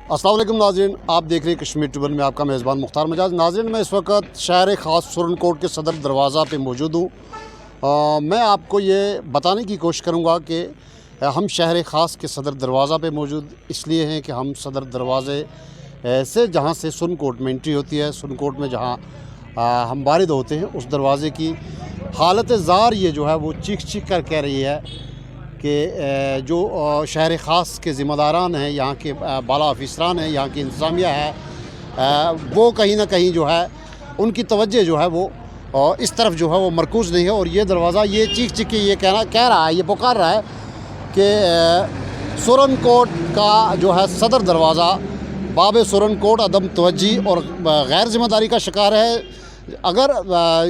अस्सलाम वालेकुम नाज़रीन, आप देख रहे हैं कश्मीर ट्रिब्यून में आपका मेज़बान मुख्तार मजाज। नाज़रीन, मैं इस वक्त शहर ख़ास सुरनकोट के सदर दरवाज़ा पे मौजूद हूँ। मैं आपको ये बताने की कोशिश करूँगा कि हम शहर ख़ास के सदर दरवाज़ा पे मौजूद इसलिए हैं कि हम सदर दरवाज़े से जहाँ से सुरनकोट में एंट्री होती है, सुरनकोट में जहाँ हम वारिद होते हैं, उस दरवाज़े की हालत ज़ार ये जो है वो चीख चीख कर कह रही है कि जो शहर ख़ास के ज़िम्मेदारान हैं, यहाँ के बाला अफसरान हैं, यहाँ की इंतज़ामिया है, वो कहीं ना कहीं जो है उनकी तवज्जो जो है वो इस तरफ जो है वो मरकूज़ नहीं है। और ये दरवाज़ा ये चीख चीख के ये कह रहा है, ये पुकार रहा है कि सुरनकोट का जो है सदर दरवाज़ा बाब सुरनकोट अदम तवज्जी और गैर ज़िम्मेदारी का शिकार है। अगर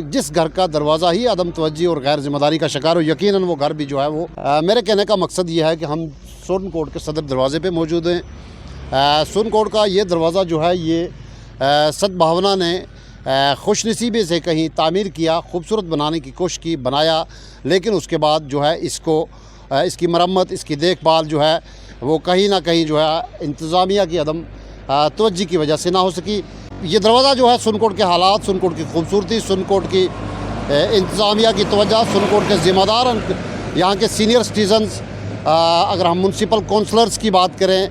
जिस घर का दरवाज़ा ही अदम तवज्जी और गैर ज़िम्मेदारी का शिकार हो, यकीनन वो घर भी जो है वो मेरे कहने का मकसद ये है कि हम सुरनकोट के सदर दरवाज़े पे मौजूद हैं। सुरनकोट का ये दरवाज़ा जो है ये सद्भावना ने खुशनसीबी से कहीं तामीर किया, खूबसूरत बनाने की कोशिश की, बनाया, लेकिन उसके बाद जो है इसकी मरम्मत, इसकी देखभाल जो है वो कहीं ना कहीं जो है इंतज़ामिया की अदम तवज्जी की वजह से ना हो सकी। ये दरवाज़ा जो है सुरनकोट के हालात, सुरनकोट की खूबसूरती, सुरनकोट की इंतज़ामिया की तवज्जो, सुरनकोट के ज़िम्मेदार, यहाँ के सीनियर सिटीज़न्स, अगर हम म्यूनसिपल कौंसलर्स की बात करें,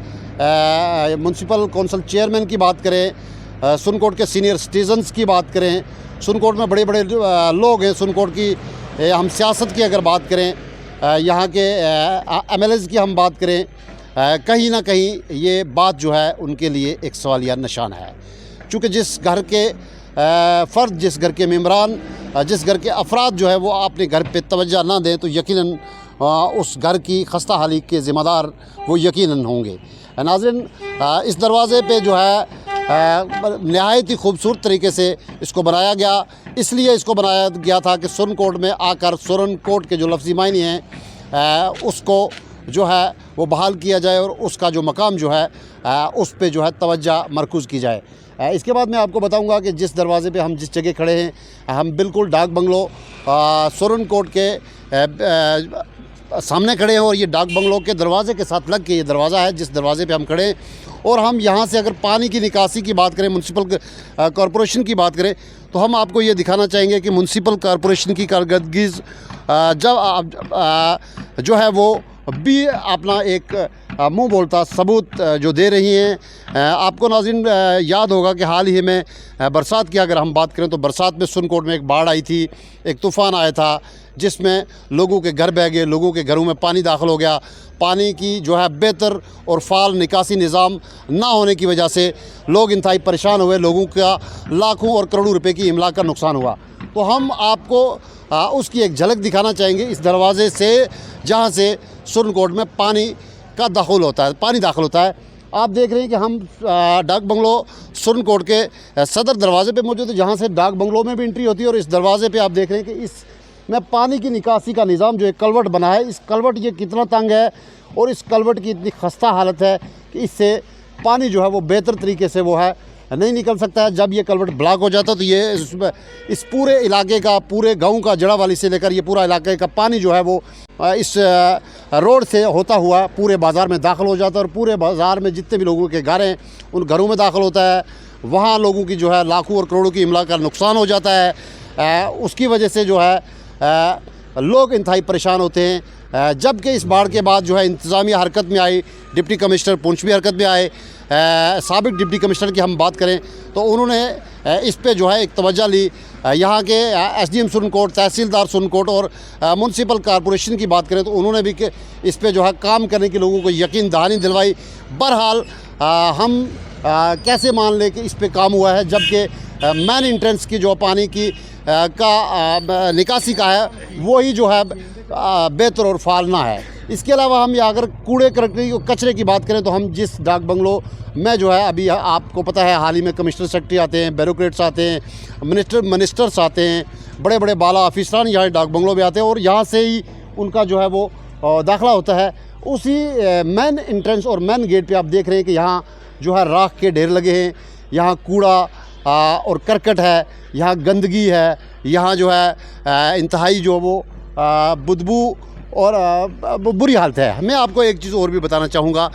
म्यूनसिपल कौंसिल चेयरमैन की बात करें, सुरनकोट के सीनियर सिटीज़न्स की बात करें, सुरनकोट में बड़े बड़े लोग हैं, सुरनकोट की हम सियासत की अगर बात करें, यहाँ के MLAs की हम बात करें, कहीं ना कहीं ये बात जो है उनके लिए एक सवालिया निशान है। चूँकि जिस घर के फ़र्द, जिस घर के मेम्बरान, जिस घर के अफराद जो है वो अपने घर पे तवज्जो ना दें तो यकीनन उस घर की खस्ता हाली के ज़िम्मेदार वो यकीनन होंगे। नाज़रीन, इस दरवाज़े पे जो है नहायत ही खूबसूरत तरीके से इसको बनाया गया। इसलिए इसको बनाया गया था कि सुरनकोट में आकर सुरनकोट के जो लफ्ज़ी मायने हैं उसको जो है वो बहाल किया जाए और उसका जो मकाम जो है उस पे जो है तवज्जो मरकूज़ की जाए। इसके बाद मैं आपको बताऊंगा कि जिस दरवाज़े पे हम जिस जगह खड़े हैं, हम बिल्कुल डाक बंगलो सुरनकोट के सामने खड़े हैं और ये डाक बंगलो के दरवाज़े के साथ लग के ये दरवाज़ा है जिस दरवाज़े पे हम खड़े हैं। और हम यहाँ से अगर पानी की निकासी की बात करें, म्यूनसिपल कॉरपोरेशन की बात करें, तो हम आपको ये दिखाना चाहेंगे कि म्यूनसिपल कॉरपोरेशन की कारकर्दगी जब जो है वो भी अपना एक मुंह बोलता सबूत जो दे रही हैं। आपको नाज़रीन याद होगा कि हाल ही में बरसात की अगर हम बात करें तो बरसात में सुरनकोट में एक बाढ़ आई थी, एक तूफ़ान आया था जिसमें लोगों के घर बह गए, लोगों के घरों में पानी दाखिल हो गया। पानी की जो है बेहतर और फ़ाल निकासी निज़ाम ना होने की वजह से लोग इंतहाई परेशान हुए, लोगों का लाखों और करोड़ों रुपए की इमलाक का नुकसान हुआ। तो हम आपको उसकी एक झलक दिखाना चाहेंगे इस दरवाज़े से जहाँ से सुरनकोट में पानी का दाखिल होता है, पानी दाखिल होता है। आप देख रहे हैं कि हम डाक बंगलो सुरनकोट के सदर दरवाज़े पे मौजूद है, जहाँ से डाक बंगलो में भी एंट्री होती है। और इस दरवाज़े पे आप देख रहे हैं कि इसमें पानी की निकासी का निज़ाम जो एक कलवट बना है, इस कलवट ये कितना तंग है और इस कलवट की इतनी खस्ता हालत है कि इससे पानी जो है वो बेहतर तरीके से वो है नहीं निकल सकता है। जब ये कलवट ब्लॉक हो जाता है तो ये इस पूरे इलाके का, पूरे गांव का, जड़ावाली से लेकर ये पूरा इलाके का पानी जो है वो इस रोड से होता हुआ पूरे बाज़ार में दाखिल हो जाता है और पूरे बाज़ार में जितने भी लोगों के घर हैं उन घरों में दाखिल होता है। वहाँ लोगों की जो है लाखों और करोड़ों की इमलाक का नुकसान हो जाता है। उसकी वजह से जो है लोग इंतहाई परेशान होते हैं। जबकि इस बाढ़ के बाद जो है इंतज़ामिया हरकत में आई, डिप्टी कमिश्नर पुंछ भी हरकत में आए। साबिक डिप्टी कमिश्नर की हम बात करें तो उन्होंने इस पे जो है एक तवज्जो ली। यहाँ के SDM सुरनकोट, तहसीलदार सुरनकोट और म्यूनसिपल कॉरपोरेशन की बात करें तो उन्होंने भी इस पे जो है काम करने की लोगों को यकीन दहानी दिलवाई। बहरहाल हम कैसे मान लें कि इस पे काम हुआ है जबकि मेन इंट्रेंस की जो पानी की का निकासी का है वही जो है बेहतर और फालना है। इसके अलावा हम या अगर कूड़े कचरे की बात करें तो हम जिस डाक बंगलो में जो है अभी आपको पता है हाल ही में कमिश्नर सेक्रेटरी आते हैं, ब्यूरोक्रेट्स आते हैं, मिनिस्टर्स आते हैं, बड़े बड़े बाला अफसरान यहाँ डाक बंगलो में आते हैं और यहाँ से ही उनका जो है वो दाखिला होता है। उसी मेन इंट्रेंस और मेन गेट पे आप देख रहे हैं कि यहाँ जो है राख के ढेर लगे हैं, यहाँ कूड़ा और करकट है, यहाँ गंदगी है, यहाँ जो है इंतहाई जो वो बदबू और बुरी हालत है। मैं आपको एक चीज़ और भी बताना चाहूँगा।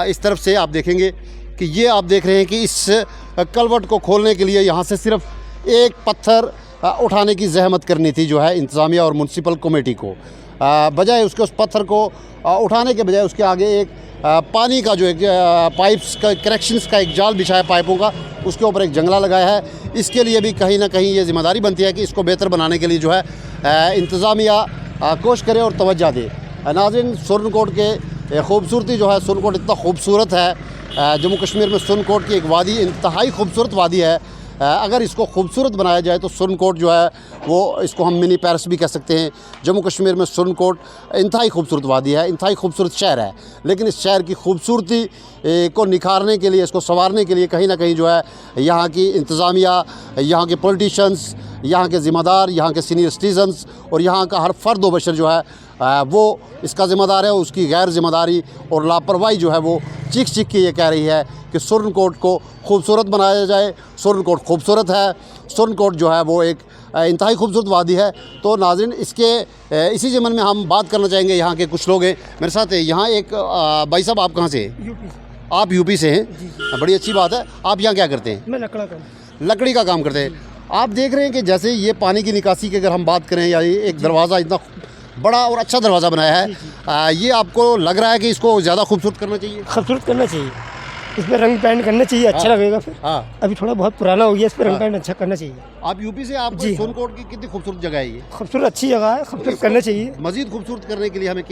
इस तरफ से आप देखेंगे कि ये आप देख रहे हैं कि इस कलवट को खोलने के लिए यहाँ से सिर्फ एक पत्थर उठाने की जहमत करनी थी जो है इंतज़ामिया और म्यूनसिपल कमेटी को। बजाय उसके उस पत्थर को उठाने के बजाय उसके आगे एक पानी का जो एक पाइप्स का करेक्शंस का एक जाल बिछाया पाइपों का, उसके ऊपर एक जंगला लगाया है। इसके लिए भी कहीं ना कहीं ये ज़िम्मेदारी बनती है कि इसको बेहतर बनाने के लिए जो है इंतज़ामिया कोशिश करे और तवज्जो दे। नाज़रीन, सुरनकोट के खूबसूरती जो है, सुरनकोट इतना खूबसूरत है। जम्मू कश्मीर में सुरनकोट की एक वादी इंतहाई खूबसूरत वादी है। अगर इसको खूबसूरत बनाया जाए तो सुरनकोट जो है वो, इसको हम मिनी पेरिस भी कह सकते हैं। जम्मू कश्मीर में सुरनकोट इंतहाई खूबसूरत वादी है, इंतहाई खूबसूरत शहर है। लेकिन इस शहर की खूबसूरती को निखारने के लिए, इसको संवारने के लिए कहीं ना कहीं जो है यहाँ की इंतज़ामिया, यहाँ के पॉलिटिशियंस, यहाँ के ज़िम्मेदार, यहाँ के सीनियर सिटीजन्स और यहाँ का हर फ़र्द व बशर जो है वो इसका ज़िम्मेदार है। उसकी गैर ज़िम्मेदारी और लापरवाही जो है वो चीख चीख के ये कह रही है कि सुरनकोट को खूबसूरत बनाया जाए। सुरनकोट खूबसूरत है, सुरनकोट जो है वो एक इंतहाई खूबसूरत वादी है। तो नाज़रीन, इसी ज़मन में हम बात करना चाहेंगे। यहाँ के कुछ लोग हैं मेरे साथ। यहाँ एक भाई साहब, आप कहाँ से हैं? यूपी। आप यूपी से हैं? जी जी। बड़ी अच्छी बात है। आप यहाँ क्या करते हैं? मैं लकड़ी का काम करते हैं। आप देख रहे हैं कि जैसे ये पानी की निकासी की अगर हम बात करें, या ये एक दरवाज़ा इतना बड़ा और अच्छा दरवाज़ा बनाया है, ये आपको लग रहा है कि इसको ज़्यादा खूबसूरत करना चाहिए? खूबसूरत करना चाहिए, इस पर रंग पेंट करना चाहिए, अच्छा लगेगा फिर। हाँ, अभी थोड़ा बहुत पुराना हो गया, इस पर रंग पेंट अच्छा करना चाहिए। आप यूपी से, आप जी। सुरनकोट की कितनी खूबसूरत जगह है ये? खूबसूरत अच्छी जगह है, खूबसूरत करना चाहिए। मज़ीद खूबसूरत करने के लिए हमें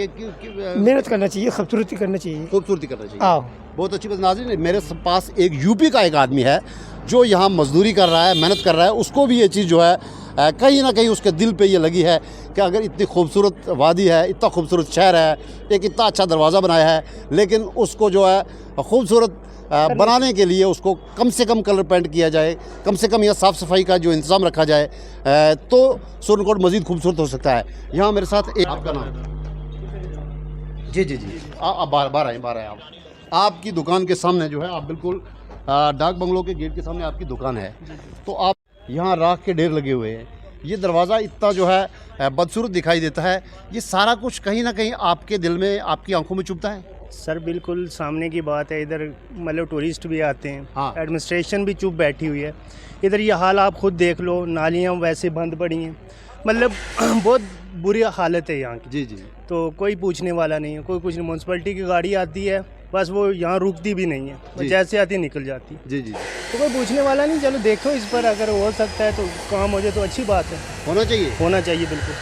मेहनत करना चाहिए, खूबसूरती करना चाहिए। खूबसूरती करना चाहिए। आओ, बहुत अच्छी बात। नाज़रीन, मेरे पास एक यूपी का एक आदमी है जो यहाँ मजदूरी कर रहा है, मेहनत कर रहा है। उसको भी ये चीज़ जो है कहीं ना कहीं उसके दिल पे ये लगी है कि अगर इतनी खूबसूरत वादी है, इतना खूबसूरत शहर है, एक इतना अच्छा दरवाज़ा बनाया है, लेकिन उसको जो है खूबसूरत बनाने के लिए उसको कम से कम कलर पेंट किया जाए, कम से कम यहाँ साफ़ सफाई का जो इंतज़ाम रखा जाए, तो सुरनकोट मज़ीद खूबसूरत हो सकता है। यहाँ मेरे साथ एक, आपका नाम? जी जी जी, आप बाहर आए। आपकी दुकान के सामने जो है, आप बिल्कुल डाक बंगलों के गेट के सामने आपकी दुकान है। तो आप यहाँ राख के ढेर लगे हुए हैं, ये दरवाज़ा इतना जो है बदसूरत दिखाई देता है। ये सारा कुछ कहीं ना कहीं आपके दिल में, आपकी आंखों में चुभता है? सर बिल्कुल सामने की बात है। इधर मतलब टूरिस्ट भी आते हैं, हाँ। एडमिनिस्ट्रेशन भी चुप बैठी हुई है। इधर ये हाल आप खुद देख लो, नालियाँ वैसे बंद पड़ी हैं, मतलब बहुत बुरी हालत है यहाँ की। जी जी। तो कोई पूछने वाला नहीं है, कोई कुछ नहीं। म्यूनसिपैलिटी की गाड़ी आती है, बस वो यहाँ रुकती भी नहीं है, वो जैसे आती निकल जाती है। जी जी। तो कोई पूछने वाला नहीं। चलो देखो, इस पर अगर हो सकता है तो काम हो जाए तो अच्छी बात है। होना चाहिए, होना चाहिए बिल्कुल।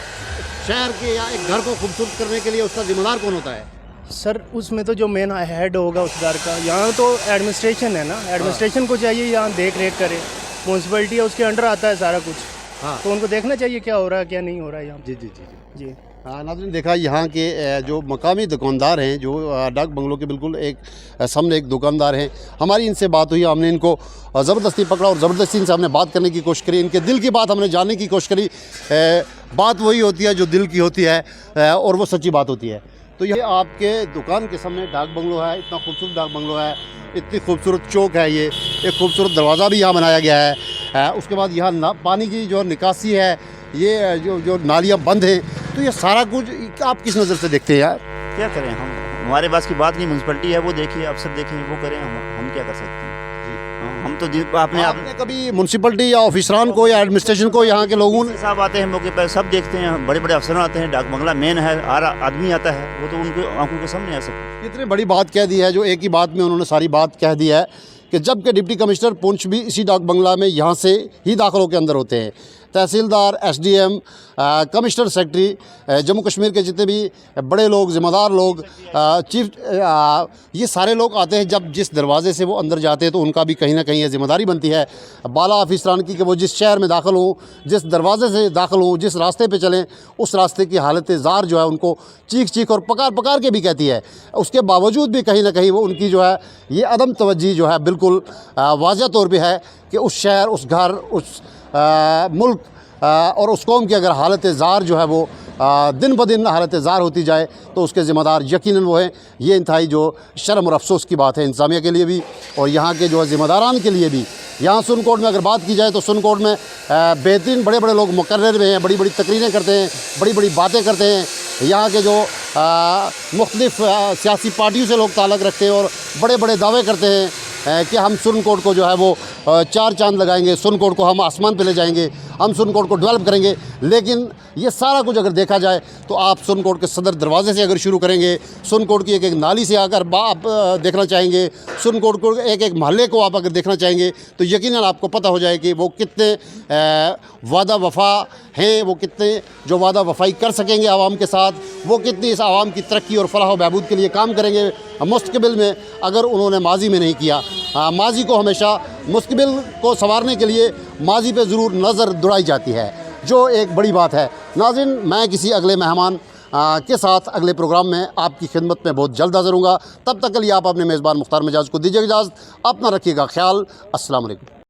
शहर के या एक घर को खूबसूरत करने के लिए उसका जिम्मेदार कौन होता है? सर उसमें तो जो मेन हेड होगा उस घर का, यहाँ तो एडमिनिस्ट्रेशन है ना, एडमिनिस्ट्रेशन को चाहिए यहाँ देख रेख करे। म्यूनसिपैलिटी है, उसके अंडर आता है सारा कुछ। हाँ, तो उनको देखना चाहिए क्या हो रहा है क्या नहीं हो रहा है यहाँ। जी जी जी जी। हाँ नाज़रीन, देखा यहाँ के जो मकामी दुकानदार हैं, जो डाक बंगलों के बिल्कुल एक सामने एक दुकानदार हैं, हमारी इनसे बात हुई। हमने इनको ज़बरदस्ती पकड़ा और ज़बरदस्ती इनसे हमने बात करने की कोशिश करी, इनके दिल की बात हमने जानने की कोशिश करी। बात वही होती है जो दिल की होती है, और वो सच्ची बात होती है। तो ये आपके दुकान के सामने डाक बंगलो है, इतना खूबसूरत डाक बंगलो है, इतनी खूबसूरत चौक है, ये एक खूबसूरत दरवाज़ा भी यहाँ बनाया गया है। उसके बाद यहाँ पानी की जो निकासी है, ये जो नालियाँ बंद हैं, तो ये सारा कुछ आप किस नज़र से देखते हैं यार? क्या करें हम, हमारे पास की बात नहीं। म्यूनसिपैलिटी है, वो देखिए, अफसर देखें, वो करें, हम क्या कर सकते हैं? हम तो आपने कभी म्यूनसिपैलिटी या ऑफिसरान को या एडमिनिस्ट्रेशन को, यहाँ के लोगों ने साहब आते हैं मौके पर, सब देखते हैं, बड़े बड़े अफसर आते हैं, डाक बंगला मेन है, हर आदमी आता है, वो तो उनके आंखों के सामने आ सकते। इतनी बड़ी बात कह दी है, जो एक ही बात में उन्होंने सारी बात कह दी है कि जबकि डिप्टी कमिश्नर पुंछ भी इसी डाक बंगला में यहाँ से ही दाखिलों के अंदर होते हैं। Tehsildar, SDM, commissioner secretary, Jammu Kashmir के जितने भी बड़े लोग, ज़िम्मेदार लोग, चीफ, ये सारे लोग आते हैं। जब जिस दरवाज़े से वो अंदर जाते हैं तो उनका भी कहीं ना कहीं ये ज़िम्मेदारी बनती है बाला ऑफिसरान की कि वो जिस शहर में दाखिल हों, जिस दरवाज़े से दाखिल हों, जिस रास्ते पे चलें, उस रास्ते की हालत ज़ार जो है उनको चीख चीख और पकार पकार के भी कहती है। उसके बावजूद भी कहीं ना कहीं वो उनकी जो है ये अदम तवज्जी जो है बिल्कुल वाज़ह तौर पर है कि उस शहर, उस घर, उस मुल्क और उस कौम की अगर हालत ज़ार जो है वो दिन ब दिन हालत ज़ार होती जाए तो उसके ज़िम्मेदार यकीनन वो हैं। ये इंतहाई जो शर्म और अफसोस की बात है इंतज़ामिया के लिए भी और यहाँ के जो है ज़िम्मेदारान के लिए भी। यहाँ सुरनकोट में अगर बात की जाए तो सुरनकोट में बेहतरीन बड़े बड़े लोग मुकर्रर में हैं, बड़ी बड़ी तकरीरें करते हैं, बड़ी बड़ी बातें करते हैं। यहाँ के जो मुख्तलिफ़ सियासी पार्टियों से लोग ताल्लुक़ रखते हैं और बड़े बड़े दावे करते हैं कि हम सुरनकोट को जो है वो 4 चांद लगाएंगे, सुरनकोट को हम आसमान पे ले जाएंगे, हम सुरनकोट को डेवलप करेंगे। लेकिन ये सारा कुछ अगर देखा जाए तो आप सुरनकोट के सदर दरवाजे से अगर शुरू करेंगे, सुरनकोट की एक एक नाली से आकर आप देखना चाहेंगे, सुरनकोट को एक एक मोहल्ले को आप अगर देखना चाहेंगे तो यकीनन आपको पता हो जाए कि वो कितने वादा वफा हैं, वो कितने जो वादा वफाई कर सकेंगे आवाम के साथ, वो कितनी इस आवाम की तरक्की और फलाह व बहबूद के लिए काम करेंगे मुस्तकबिल में, अगर उन्होंने माजी में नहीं किया। माजी को हमेशा मुस्तकबिल को संवारने के लिए माजी पे ज़रूर नज़र दौड़ाई जाती है, जो एक बड़ी बात है। नाज़रीन, मैं किसी अगले मेहमान के साथ अगले प्रोग्राम में आपकी खिदमत में बहुत जल्द हाज़िर होऊंगा। तब तक के लिए आप अपने मेज़बान मुख्तार मिजाज को दीजिए इजाज़त। अपना रखिएगा ख्याल। अस्सलाम वालेकुम।